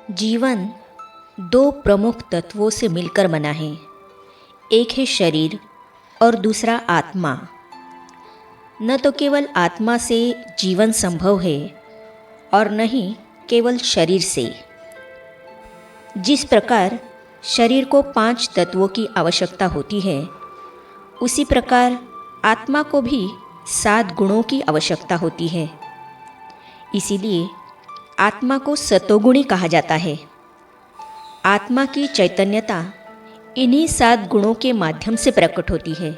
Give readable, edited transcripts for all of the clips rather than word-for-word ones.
जीवन दो प्रमुख तत्वों से मिलकर बना है। एक है शरीर और दूसरा आत्मा। न तो केवल आत्मा से जीवन संभव है और न ही केवल शरीर से। जिस प्रकार शरीर को 5 तत्वों की आवश्यकता होती है, उसी प्रकार आत्मा को भी 7 गुणों की आवश्यकता होती है। इसीलिए आत्मा को सतोगुणी कहा जाता है। आत्मा की चैतन्यता इन्हीं 7 गुणों के माध्यम से प्रकट होती है,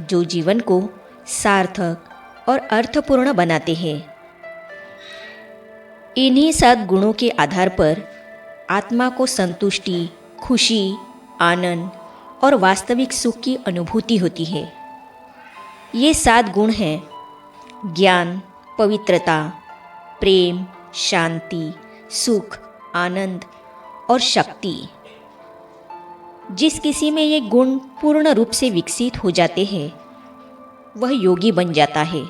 जो जीवन को सार्थक और अर्थपूर्ण बनाते हैं। इन्हीं 7 गुणों के आधार पर आत्मा को संतुष्टि, खुशी, आनंद और वास्तविक सुख की अनुभूति होती है। ये 7 गुण हैं ज्ञान, पवित्रता, प्रेम, शांति, सुख, आनंद और शक्ति। जिस किसी में ये गुण पूर्ण रूप से विकसित हो जाते हैं, वह योगी बन जाता है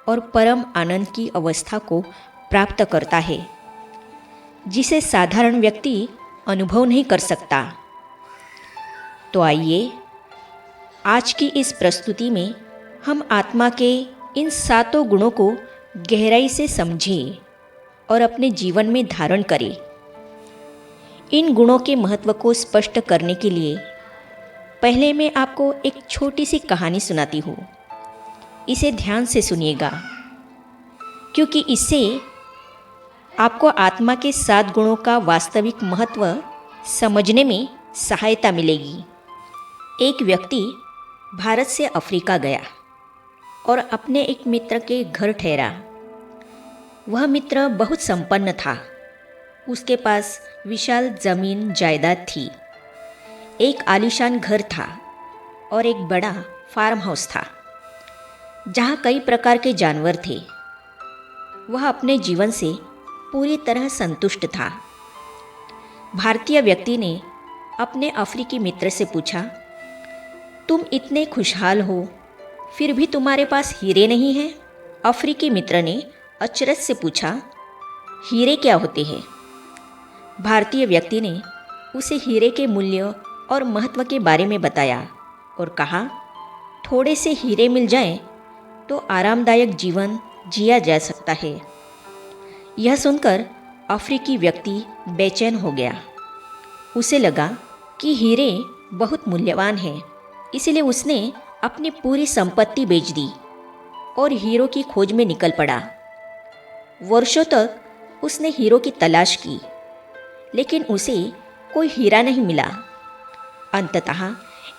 और परम आनंद की अवस्था को प्राप्त करता है, जिसे साधारण व्यक्ति अनुभव नहीं कर सकता। तो आइए आज की इस प्रस्तुति में हम आत्मा के इन 7 गुणों को गहराई से समझें और अपने जीवन में धारण करें। इन गुणों के महत्व को स्पष्ट करने के लिए पहले मैं आपको एक छोटी सी कहानी सुनाती हूँ। इसे ध्यान से सुनिएगा, क्योंकि इससे आपको आत्मा के 7 गुणों का वास्तविक महत्व समझने में सहायता मिलेगी। एक व्यक्ति भारत से अफ्रीका गया और अपने एक मित्र के घर ठहरा। वह मित्र बहुत संपन्न था। उसके पास विशाल जमीन जायदाद थी। एक आलीशान घर था और एक बड़ा फार्म हाउस था, जहाँ कई प्रकार के जानवर थे। वह अपने जीवन से पूरी तरह संतुष्ट था। भारतीय व्यक्ति ने अपने अफ्रीकी मित्र से पूछा, तुम इतने खुशहाल हो, फिर भी तुम्हारे पास हीरे नहीं हैं? अफ्रीकी मित्र ने अचरज से पूछा, हीरे क्या होते हैं? भारतीय व्यक्ति ने उसे हीरे के मूल्य और महत्व के बारे में बताया और कहा, थोड़े से हीरे मिल जाएं तो आरामदायक जीवन जिया जा सकता है। यह सुनकर अफ्रीकी व्यक्ति बेचैन हो गया। उसे लगा कि हीरे बहुत मूल्यवान हैं, इसलिए उसने अपनी पूरी संपत्ति बेच दी और हीरों की खोज में निकल पड़ा। वर्षों तक उसने हीरों की तलाश की, लेकिन उसे कोई हीरा नहीं मिला। अंततः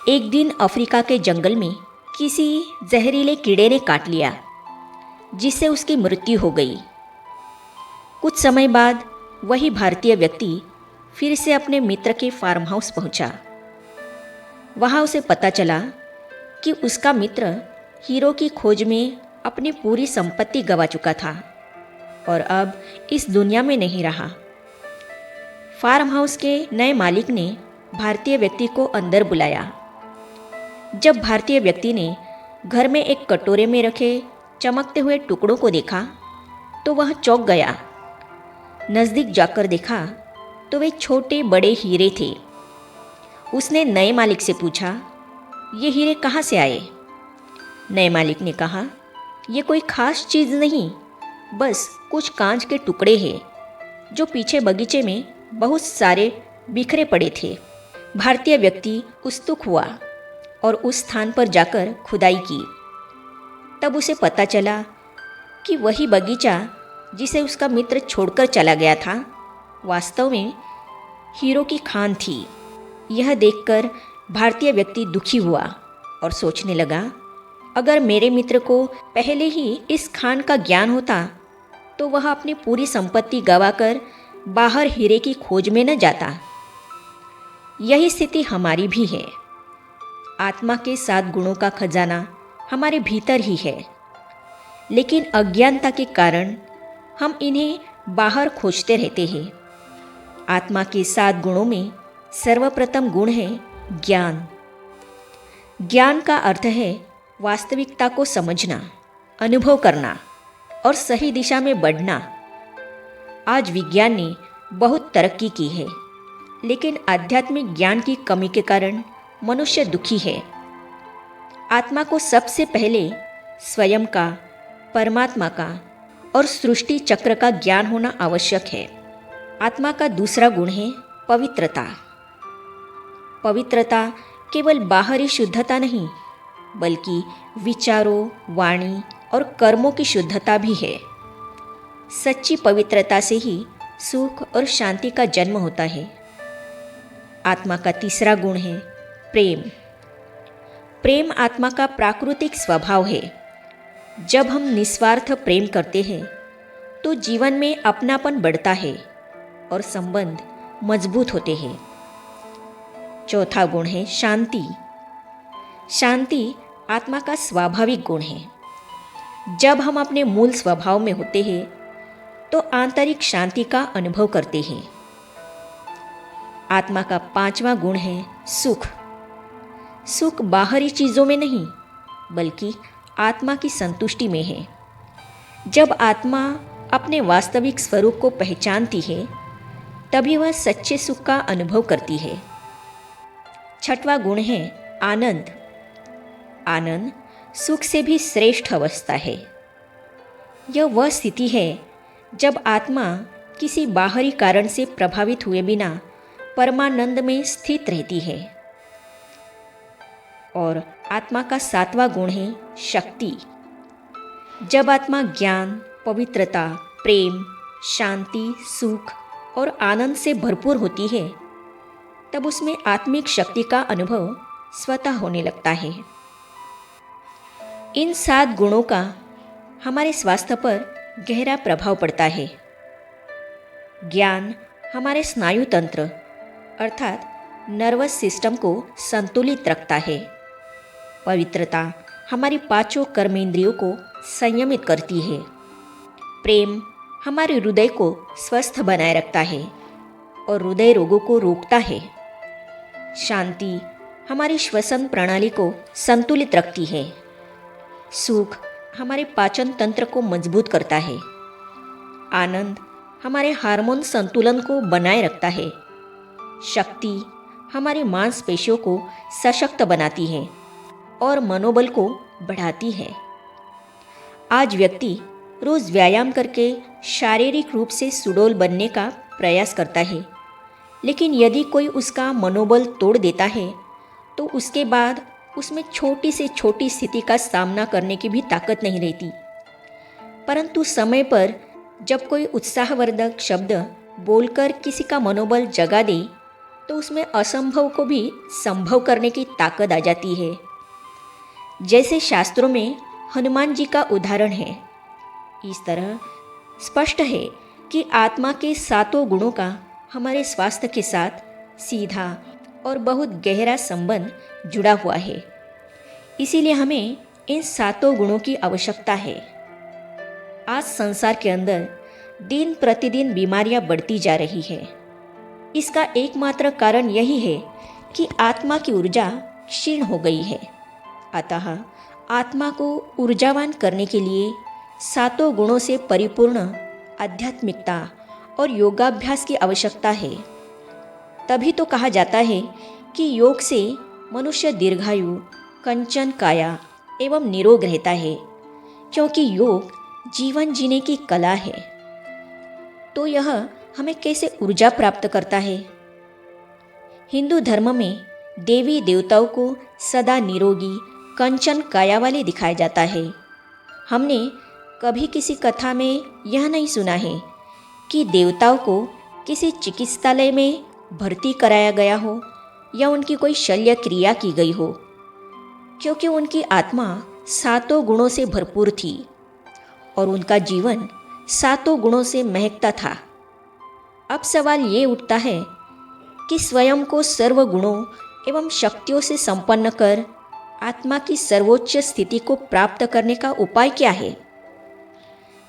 एक दिन अफ्रीका के जंगल में किसी जहरीले कीड़े ने काट लिया, जिससे उसकी मृत्यु हो गई। कुछ समय बाद वही भारतीय व्यक्ति फिर से अपने मित्र के फार्म हाउस पहुंचा। वहां उसे पता चला कि उसका मित्र हीरो की खोज में अपनी पूरी संपत्ति गंवा चुका था और अब इस दुनिया में नहीं रहा। फार्म हाउस के नए मालिक ने भारतीय व्यक्ति को अंदर बुलाया। जब भारतीय व्यक्ति ने घर में एक कटोरे में रखे चमकते हुए टुकड़ों को देखा तो वह चौंक गया। नज़दीक जाकर देखा तो वे छोटे बड़े हीरे थे। उसने नए मालिक से पूछा, ये हीरे कहाँ से आए? नए मालिक ने कहा, ये कोई खास चीज़ नहीं, बस कुछ कांच के टुकड़े हैं जो पीछे बगीचे में बहुत सारे बिखरे पड़े थे। भारतीय व्यक्ति उत्सुक हुआ और उस स्थान पर जाकर खुदाई की। तब उसे पता चला कि वही बगीचा जिसे उसका मित्र छोड़कर चला गया था, वास्तव में हीरो की खान थी। यह देखकर भारतीय व्यक्ति दुखी हुआ और सोचने लगा, अगर मेरे मित्र को पहले ही इस खान का ज्ञान होता तो वह अपनी पूरी संपत्ति गंवाकर बाहर हीरे की खोज में न जाता। यही स्थिति हमारी भी है। आत्मा के 7 गुणों का खजाना हमारे भीतर ही है, लेकिन अज्ञानता के कारण हम इन्हें बाहर खोजते रहते हैं। आत्मा के 7 गुणों में सर्वप्रथम गुण है ज्ञान। ज्ञान का अर्थ है वास्तविकता को समझना, अनुभव करना और सही दिशा में बढ़ना। आज विज्ञान ने बहुत तरक्की की है, लेकिन आध्यात्मिक ज्ञान की कमी के कारण मनुष्य दुखी है। आत्मा को सबसे पहले स्वयं का, परमात्मा का और सृष्टि चक्र का ज्ञान होना आवश्यक है। आत्मा का दूसरा गुण है पवित्रता। पवित्रता केवल बाहरी शुद्धता नहीं, बल्कि विचारों, वाणी और कर्मों की शुद्धता भी है। सच्ची पवित्रता से ही सुख और शांति का जन्म होता है। आत्मा का तीसरा गुण है प्रेम। प्रेम आत्मा का प्राकृतिक स्वभाव है। जब हम निस्वार्थ प्रेम करते हैं तो जीवन में अपनापन बढ़ता है और संबंध मजबूत होते हैं। चौथा गुण है शांति। शांति आत्मा का स्वाभाविक गुण है। जब हम अपने मूल स्वभाव में होते हैं तो आंतरिक शांति का अनुभव करते हैं। आत्मा का पांचवा गुण है सुख। सुख बाहरी चीज़ों में नहीं, बल्कि आत्मा की संतुष्टि में है। जब आत्मा अपने वास्तविक स्वरूप को पहचानती है, तभी वह सच्चे सुख का अनुभव करती है। छठवां गुण है आनंद। आनंद सुख से भी श्रेष्ठ अवस्था है। यह वह स्थिति है जब आत्मा किसी बाहरी कारण से प्रभावित हुए बिना परमानंद में स्थित रहती है। और आत्मा का सातवां गुण है शक्ति। जब आत्मा ज्ञान, पवित्रता, प्रेम, शांति, सुख और आनंद से भरपूर होती है, तब उसमें आत्मिक शक्ति का अनुभव स्वतः होने लगता है। इन 7 गुणों का हमारे स्वास्थ्य पर गहरा प्रभाव पड़ता है। ज्ञान हमारे स्नायु तंत्र अर्थात नर्वस सिस्टम को संतुलित रखता है। पवित्रता हमारी पांचों कर्मेंद्रियों को संयमित करती है। प्रेम हमारे हृदय को स्वस्थ बनाए रखता है और हृदय रोगों को रोकता है। शांति हमारी श्वसन प्रणाली को संतुलित रखती है। सुख हमारे पाचन तंत्र को मजबूत करता है। आनंद हमारे हार्मोन संतुलन को बनाए रखता है। शक्ति हमारी मांसपेशियों को सशक्त बनाती है और मनोबल को बढ़ाती है। आज व्यक्ति रोज व्यायाम करके शारीरिक रूप से सुडौल बनने का प्रयास करता है, लेकिन यदि कोई उसका मनोबल तोड़ देता है तो उसके बाद उसमें छोटी से छोटी स्थिति का सामना करने की भी ताकत नहीं रहती। परंतु समय पर जब कोई उत्साहवर्धक शब्द बोलकर किसी का मनोबल जगा दे तो उसमें असंभव को भी संभव करने की ताकत आ जाती है। जैसे शास्त्रों में हनुमान जी का उदाहरण है, इस तरह स्पष्ट है कि आत्मा के 7 गुणों का हमारे स्वास्थ्य के साथ सीधा और बहुत गहरा संबंध जुड़ा हुआ है। इसीलिए हमें इन 7 गुणों की आवश्यकता है। आज संसार के अंदर दिन प्रतिदिन बीमारियां बढ़ती जा रही है। इसका एकमात्र कारण यही है कि आत्मा की ऊर्जा क्षीण हो गई है। अतः आत्मा को ऊर्जावान करने के लिए 7 गुणों से परिपूर्ण आध्यात्मिकता और योगाभ्यास की आवश्यकता है। तभी तो कहा जाता है कि योग से मनुष्य दीर्घायु, कंचन काया एवं निरोग रहता है, क्योंकि योग जीवन जीने की कला है। तो यह हमें कैसे ऊर्जा प्राप्त करता है? हिंदू धर्म में देवी देवताओं को सदा निरोगी, कंचन काया वाले दिखाया जाता है। हमने कभी किसी कथा में यह नहीं सुना है कि देवताओं को किसी चिकित्सालय में भर्ती कराया गया हो या उनकी कोई शल्य क्रिया की गई हो, क्योंकि उनकी आत्मा 7 गुणों से भरपूर थी और उनका जीवन 7 गुणों से महकता था। अब सवाल ये उठता है कि स्वयं को सर्व गुणों एवं शक्तियों से संपन्न कर आत्मा की सर्वोच्च स्थिति को प्राप्त करने का उपाय क्या है?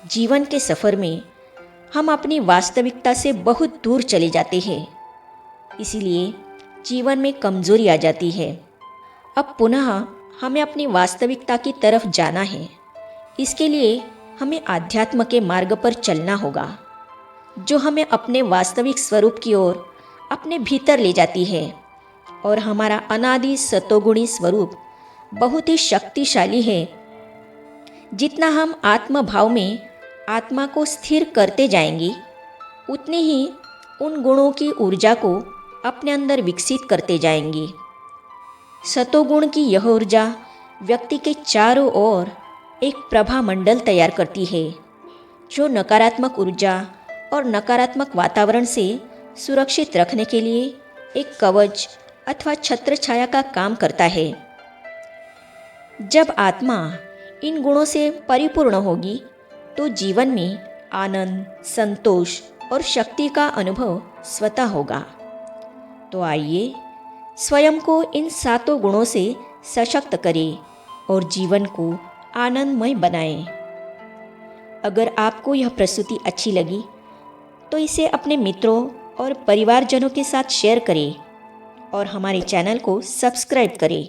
जीवन के सफर में हम अपनी वास्तविकता से बहुत दूर चले जाते हैं, इसीलिए जीवन में कमजोरी आ जाती है। अब पुनः हमें अपनी वास्तविकता की तरफ जाना है। इसके लिए हमें आध्यात्म के मार्ग पर चलना होगा। जो हमें अपने वास्तविक स्वरूप की ओर अपने भीतर ले जाती है। और हमारा अनादि सतोगुणी स्वरूप बहुत ही शक्तिशाली है। जितना हम आत्म भाव में आत्मा को स्थिर करते जाएंगे, उतनी ही उन गुणों की ऊर्जा को अपने अंदर विकसित करते जाएंगे। सतोगुण की यह ऊर्जा व्यक्ति के चारों ओर एक प्रभा मंडल तैयार करती है, जो नकारात्मक ऊर्जा और नकारात्मक वातावरण से सुरक्षित रखने के लिए एक कवच अथवा छत्र छाया का काम करता है। जब आत्मा इन गुणों से परिपूर्ण होगी तो जीवन में आनंद, संतोष और शक्ति का अनुभव स्वतः होगा। तो आइए स्वयं को इन सातों गुणों से सशक्त करें और जीवन को आनंदमय बनाएं। अगर आपको यह प्रस्तुति अच्छी लगी तो इसे अपने मित्रों और परिवारजनों के साथ शेयर करें और हमारे चैनल को सब्सक्राइब करें।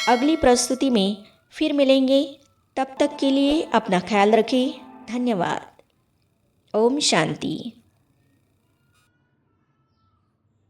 अगली प्रस्तुति में फिर मिलेंगे, तब तक के लिए अपना ख्याल रखें। धन्यवाद। ओम शांति।